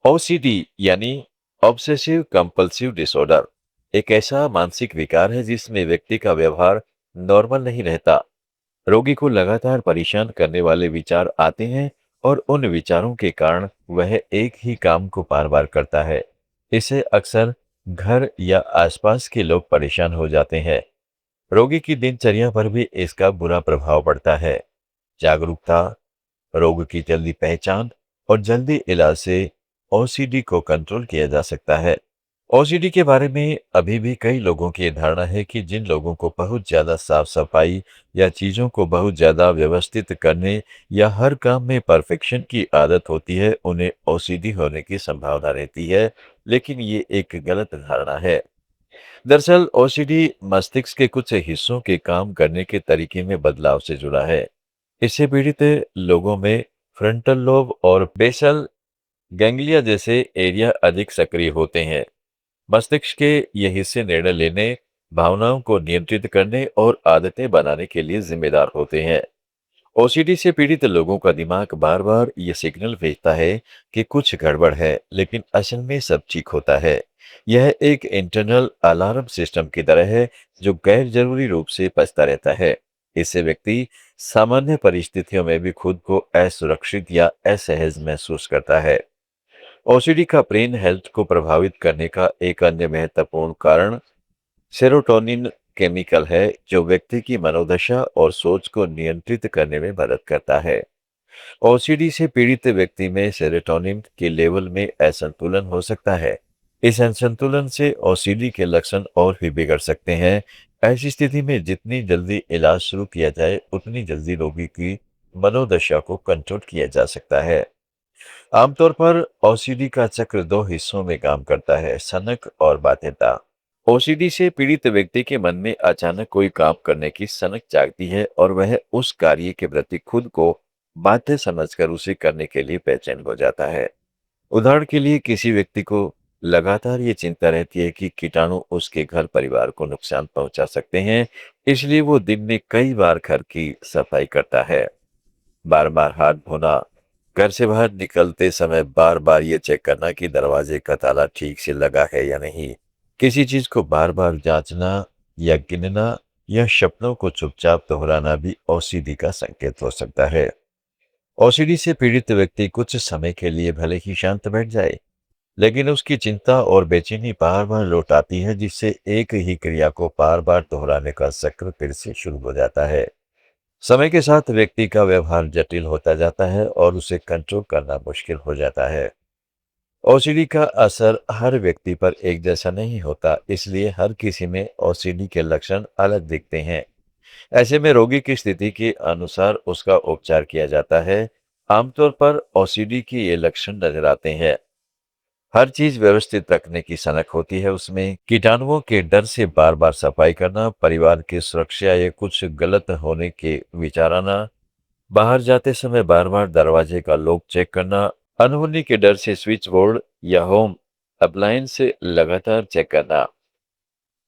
OCD यानी obsessive compulsive disorder एक ऐसा मानसिक विकार है जिसमें व्यक्ति का व्यवहार नॉर्मल नहीं रहता। रोगी को लगातार परेशान करने वाले विचार आते हैं और उन विचारों के कारण वह एक ही काम को बार बार करता है। इससे अक्सर घर या आसपास के लोग परेशान हो जाते हैं। रोगी की दिनचर्या पर भी इसका बुरा प्रभाव पड़ता है। जागरूकता, रोग की जल्दी पहचान और जल्दी इलाज से ओसीडी को कंट्रोल किया जा सकता है। ओसीडी के बारे में अभी भी कई लोगों की धारणा है कि जिन लोगों को बहुत ज्यादा साफ सफाई या चीजों को बहुत ज्यादा व्यवस्थित करने या हर काम में परफेक्शन की आदत होती है, उन्हें ओसीडी होने की संभावना रहती है, लेकिन ये एक गलत धारणा है। दरअसल ओसीडी मस्तिष्क के कुछ हिस्सों के काम करने के तरीके में बदलाव से जुड़ा है। इससे पीड़ित लोगों में फ्रंटल लोब और बेसल गैंग्लिया जैसे एरिया अधिक सक्रिय होते हैं। मस्तिष्क के ये हिस्से निर्णय लेने, भावनाओं को नियंत्रित करने और आदतें बनाने के लिए जिम्मेदार होते हैं। ओसीडी से पीड़ित लोगों का दिमाग बार बार ये सिग्नल भेजता है कि कुछ गड़बड़ है, लेकिन असल में सब ठीक होता है। यह एक इंटरनल अलार्म सिस्टम की तरह है जो गैर जरूरी रूप से बजता रहता है। इससे व्यक्ति सामान्य परिस्थितियों में भी खुद को असुरक्षित या असहज महसूस करता है। ओसीडी का ब्रेन हेल्थ को प्रभावित करने का एक अन्य महत्वपूर्ण कारण सेरोटोनिन केमिकल है, जो व्यक्ति की मनोदशा और सोच को नियंत्रित करने में मदद करता है। ओसीडी से पीड़ित व्यक्ति में सेरोटोनिन के लेवल में असंतुलन हो सकता है। इस असंतुलन से ओसीडी के लक्षण और भी बिगड़ सकते हैं। ऐसी स्थिति में जितनी जल्दी इलाज शुरू किया जाए, उतनी जल्दी रोगी की मनोदशा को कंट्रोल किया जा सकता है। आमतौर पर ओसीडी का चक्र दो हिस्सों में काम करता है, सनक और बाध्यता। ओसीडी से पीड़ित व्यक्ति के मन में अचानक कोई काम करने की सनक जागती है और वह उस कार्य के प्रति खुद को बाध्य समझकर उसे करने के लिए बेचैन हो जाता है। उदाहरण के लिए किसी व्यक्ति को लगातार ये चिंता रहती है कि कीटाणु उसके घर परिवार को नुकसान पहुंचा सकते हैं, इसलिए वो दिन में कई बार घर की सफाई करता है। बार बार हाथ धोना, घर से बाहर निकलते समय बार बार ये चेक करना कि दरवाजे का ताला ठीक से लगा है या नहीं, किसी चीज को बार बार जांचना या गिनना या शब्दों को चुपचाप दोहराना भी ओसीडी का संकेत हो सकता है। ओसीडी से पीड़ित व्यक्ति कुछ समय के लिए भले ही शांत बैठ जाए, लेकिन उसकी चिंता और बेचैनी बार बार लौट आती है, जिससे एक ही क्रिया को बार बार दोहराने का चक्र फिर से शुरू हो जाता है। समय के साथ व्यक्ति का व्यवहार जटिल होता जाता है और उसे कंट्रोल करना मुश्किल हो जाता है। ओसीडी का असर हर व्यक्ति पर एक जैसा नहीं होता, इसलिए हर किसी में ओसीडी के लक्षण अलग दिखते हैं। ऐसे में रोगी की स्थिति के अनुसार उसका उपचार किया जाता है। आमतौर पर ओसीडी के ये लक्षण नजर आते हैं: हर चीज व्यवस्थित रखने की सनक होती है उसमें, कीटाणुओं के डर से बार बार सफाई करना, परिवार की सुरक्षा या कुछ गलत होने के विचार आना, बाहर जाते समय बार बार दरवाजे का लॉक चेक करना, अनहोनी के डर से स्विच बोर्ड या होम अप्लायंस से लगातार चेक करना।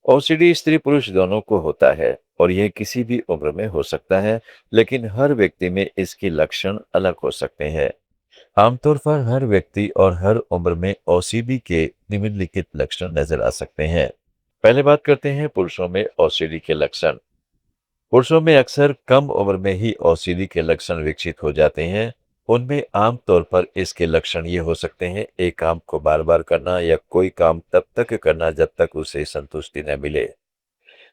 ओसीडी स्त्री पुरुष दोनों को होता है और यह किसी भी उम्र में हो सकता है, लेकिन हर व्यक्ति में इसके लक्षण अलग हो सकते हैं। आमतौर पर हर व्यक्ति और हर उम्र में ओसीडी के निम्नलिखित लक्षण नजर आ सकते हैं। पहले बात करते हैं पुरुषों में ओसीडी के लक्षण। पुरुषों में अक्सर कम उम्र में ही ओसीडी के लक्षण विकसित हो जाते हैं। उनमें आमतौर पर इसके लक्षण ये हो सकते हैं: एक काम को बार बार करना या कोई काम तब तक करना जब तक उसे संतुष्टि न मिले।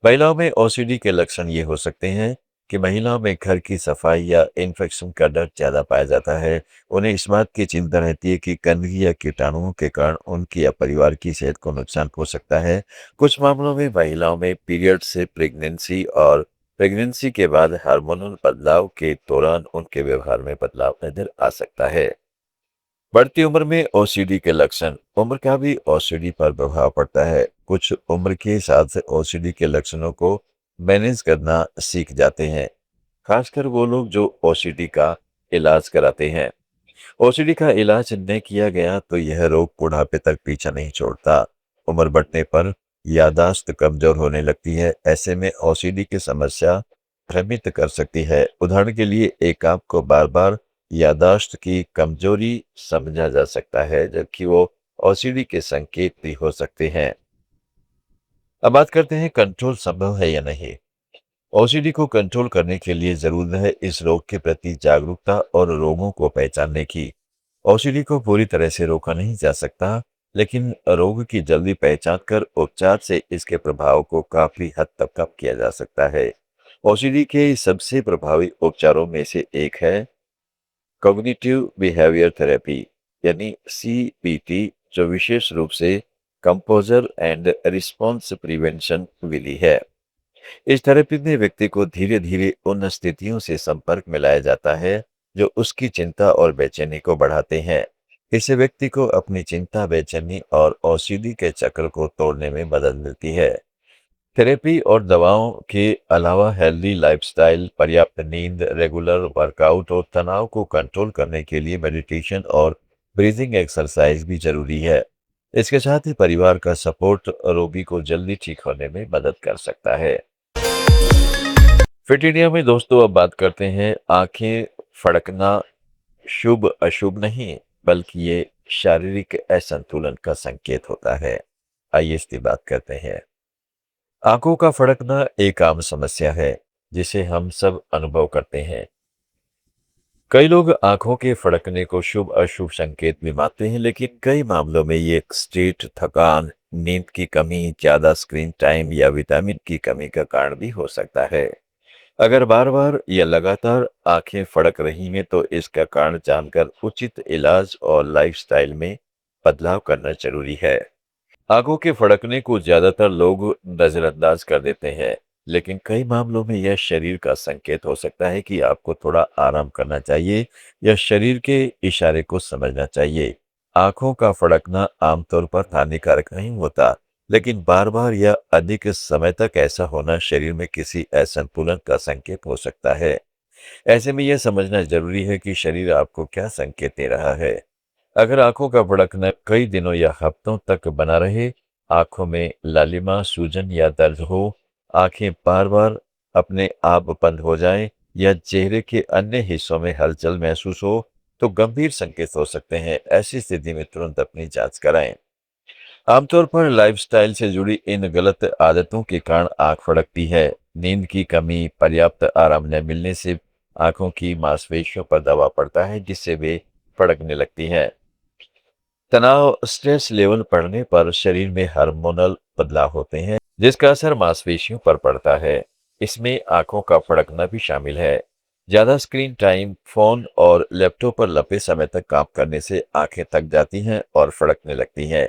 महिलाओं में ओसीडी के लक्षण ये हो सकते हैं कि महिलाओं में घर की सफाई या इन्फेक्शन का डर ज्यादा पाया जाता है। उन्हें इस बात की चिंता रहती है कि गंदगी या कीटाणुओं के कारण उनकी या परिवार की सेहत को नुकसान हो सकता है। कुछ मामलों में महिलाओं में पीरियड से प्रेगनेंसी और प्रेगनेंसी के बाद हार्मोनल बदलाव के दौरान उनके व्यवहार में बदलाव नजर आ सकता है। बढ़ती उम्र में ओसीडी के लक्षण। उम्र का भी ओसीडी पर प्रभाव पड़ता है। कुछ उम्र के साथ ओसीडी के लक्षणों को मैनेज करना सीख जाते हैं, खासकर वो लोग जो ओसीडी का इलाज कराते हैं। ओसीडी का इलाज न किया गया तो यह रोग बुढ़ापे तक पीछा नहीं छोड़ता। उम्र बढ़ने पर याददाश्त कमजोर होने लगती है। ऐसे में ओसीडी की समस्या भ्रमित कर सकती है। उदाहरण के लिए, एक काम को बार बार याददाश्त की कमजोरी समझा जा सकता है, जबकि वो ओसीडी के संकेत भी हो सकते हैं। अब बात करते हैं कंट्रोल संभव है या नहीं। ओसीडी को कंट्रोल करने के लिए जरूरत है इस रोग के प्रति जागरूकता और रोगों को पहचानने की। ओसीडी को पूरी तरह से रोका नहीं जा सकता, लेकिन रोग की जल्दी पहचान कर उपचार से इसके प्रभाव को काफी हद तक कम किया जा सकता है। ओसीडी के सबसे प्रभावी उपचारों में से एक है कॉग्निटिव बिहेवियर थेरेपी, यानी सीबीटी, जो विशेष रूप से कंपोजर एंड रिस्पॉन्स प्रिवेंशन विधि है। इस थेरेपी में व्यक्ति को धीरे धीरे उन स्थितियों से संपर्क में लाया जाता है जो उसकी चिंता और बेचैनी को बढ़ाते हैं। इससे व्यक्ति को अपनी चिंता, बेचैनी और ओसीडी के चक्र को तोड़ने में मदद मिलती है। थेरेपी और दवाओं के अलावा हेल्दी लाइफस्टाइल, पर्याप्त नींद, रेगुलर वर्कआउट और तनाव को कंट्रोल करने के लिए मेडिटेशन और ब्रीदिंग एक्सरसाइज भी जरूरी है। इसके साथ ही परिवार का सपोर्ट रोगी को जल्दी ठीक होने में मदद कर सकता है। फिट इंडिया में दोस्तों अब बात करते हैं आंखें फड़कना शुभ अशुभ नहीं, बल्कि ये शारीरिक असंतुलन का संकेत होता है। आइए इसकी बात करते हैं। आंखों का फड़कना एक आम समस्या है जिसे हम सब अनुभव करते हैं। कई लोग आंखों के फड़कने को शुभ अशुभ संकेत भी मानते हैं, लेकिन कई मामलों में ये स्ट्रेस, थकान, नींद की कमी, ज्यादा स्क्रीन टाइम या विटामिन की कमी का कारण भी हो सकता है। अगर बार बार या लगातार आंखें फड़क रही हैं तो इसका कारण जानकर उचित इलाज और लाइफस्टाइल में बदलाव करना जरूरी है। आंखों के फड़कने को ज्यादातर लोग नजरअंदाज कर देते हैं, लेकिन कई मामलों में यह शरीर का संकेत हो सकता है कि आपको थोड़ा आराम करना चाहिए या शरीर के इशारे को समझना चाहिए। आंखों का फड़कना आमतौर पर हानिकारक नहीं होता, लेकिन बार बार या अधिक समय तक ऐसा होना शरीर में किसी असंतुलन का संकेत हो सकता है। ऐसे में यह समझना जरूरी है कि शरीर आपको क्या संकेत दे रहा है। अगर आंखों का भड़कना कई दिनों या हफ्तों तक बना रहे, आंखों में लालिमा, सूजन या दर्द हो, आंखें बार बार अपने आप बंद हो जाएं या चेहरे के अन्य हिस्सों में हलचल महसूस हो, तो गंभीर संकेत हो सकते हैं। ऐसी स्थिति में तुरंत अपनी जांच कराएं। आमतौर पर लाइफस्टाइल से जुड़ी इन गलत आदतों के कारण आंख फड़कती है। नींद की कमी, पर्याप्त आराम न मिलने से आंखों की मांसपेशियों पर दबाव पड़ता है, जिससे वे फड़कने लगती हैं। तनाव, स्ट्रेस लेवल बढ़ने पर शरीर में हार्मोनल बदलाव होते हैं, जिसका असर मांसपेशियों पर पड़ता है। इसमें आंखों का फड़कना भी शामिल है। ज्यादा स्क्रीन टाइम, फोन और लैपटॉप पर लंबे समय तक काम करने से आंखें थक जाती हैं और फड़कने लगती हैं।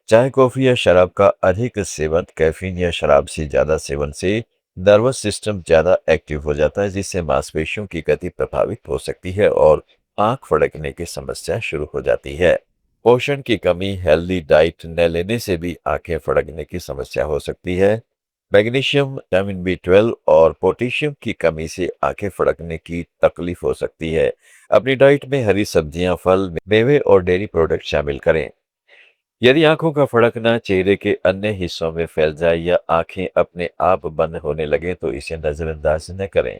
चाय, कॉफी या शराब का अधिक सेवन, कैफीन या शराब से ज्यादा सेवन से नर्वस सिस्टम ज्यादा एक्टिव हो जाता है, जिससे मांसपेशियों की गति प्रभावित हो सकती है और आंख फड़कने की समस्या शुरू हो जाती है। पोषण की कमी, हेल्दी डाइट न लेने से भी आंखें फड़कने की समस्या हो सकती है। मैग्नीशियम, विटामिन बी 12 और पोटेशियम की कमी से आंखें फड़कने की तकलीफ हो सकती है। अपनी डाइट में हरी सब्जियां, फल, मेवे और डेयरी प्रोडक्ट शामिल करें। यदि आंखों का फड़कना चेहरे के अन्य हिस्सों में फैल जाए या आंखें अपने आप बंद होने लगे तो इसे नजरअंदाज न करें।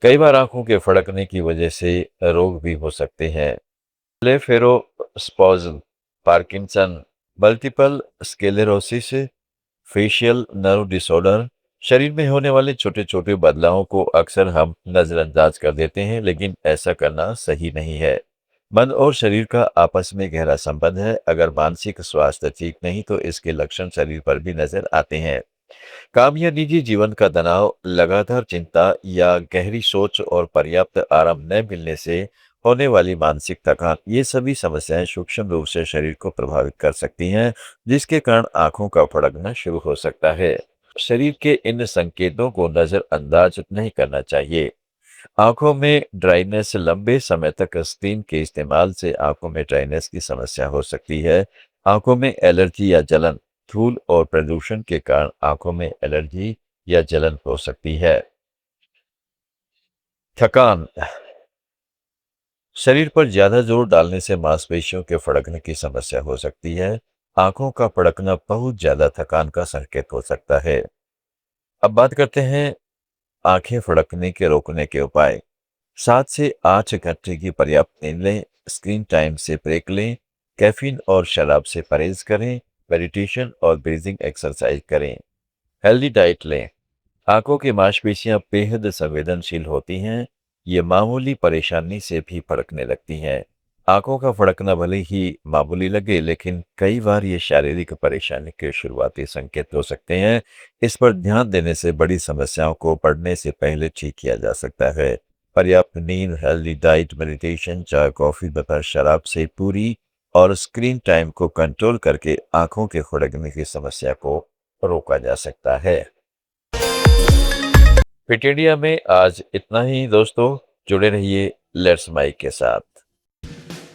कई बार आंखों के फड़कने की वजह से रोग भी हो सकते हैं। Blepharospasm, Parkinson, multiple sclerosis, facial nerve disorder. शरीर में होने वाले छोटे छोटे बदलावों को अक्सर हम नजरअंदाज कर देते हैं, लेकिन ऐसा करना सही नहीं है। मन और शरीर का आपस में गहरा संबंध है। अगर मानसिक स्वास्थ्य ठीक नहीं तो इसके लक्षण शरीर पर भी नजर आते हैं। काम या निजी जीवन का तनाव, लगातार चिंता या गहरी सोच और पर्याप्त आराम न मिलने से होने वाली मानसिक थकान, ये सभी समस्याएं सूक्ष्म रूप से शरीर को प्रभावित कर सकती हैं, जिसके कारण आंखों का फड़कना शुरू हो सकता है। शरीर के इन संकेतों को नजरअंदाज नहीं करना चाहिए। आंखों में ड्राइनेस, लंबे समय तक स्क्रीन के इस्तेमाल से आंखों में ड्राइनेस की समस्या हो सकती है। आंखों में एलर्जी या जलन, धूल और प्रदूषण के कारण आंखों में एलर्जी या जलन हो सकती है। थकान, शरीर पर ज्यादा जोर डालने से मांसपेशियों के फड़कने की समस्या हो सकती है। आंखों का फड़कना बहुत ज्यादा थकान का संकेत हो सकता है। अब बात करते हैं आंखें फड़कने के रोकने के उपाय। 7 से 8 घंटे की पर्याप्त नींद लें, स्क्रीन टाइम से ब्रेक लें, कैफीन और शराब से परहेज करें, मेडिटेशन और ब्रीदिंग एक्सरसाइज करें। हेल्दी डाइट लें। आंखों की मांसपेशियां बेहद संवेदनशील होती हैं। ये मामूली परेशानी से भी फड़कने लगती हैं। आंखों का फड़कना भले ही मामूली लगे, लेकिन कई बार ये शारीरिक परेशानी के शुरुआती संकेत हो सकते हैं। इस पर ध्यान देने से बड़ी समस्याओं को बढ़ने से पहले ठीक किया जा सकता है। पर्याप्त नींद, हेल्दी डाइट, मेडिटेशन, चाय, कॉफी तथा शराब से पूरी और स्क्रीन टाइम को कंट्रोल करके आंखों के फड़कने की समस्या को रोका जा सकता है। फिट इंडिया में आज इतना ही दोस्तों। जुड़े रहिए लेट्स माइक के साथ।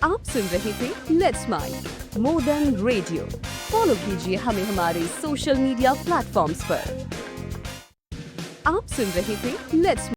आप सुन रहे थे let's make more than radio. Follow कीजिए हमें हमारे सोशल मीडिया प्लेटफॉर्म्स पर। आप सुन रहे थे लेट्स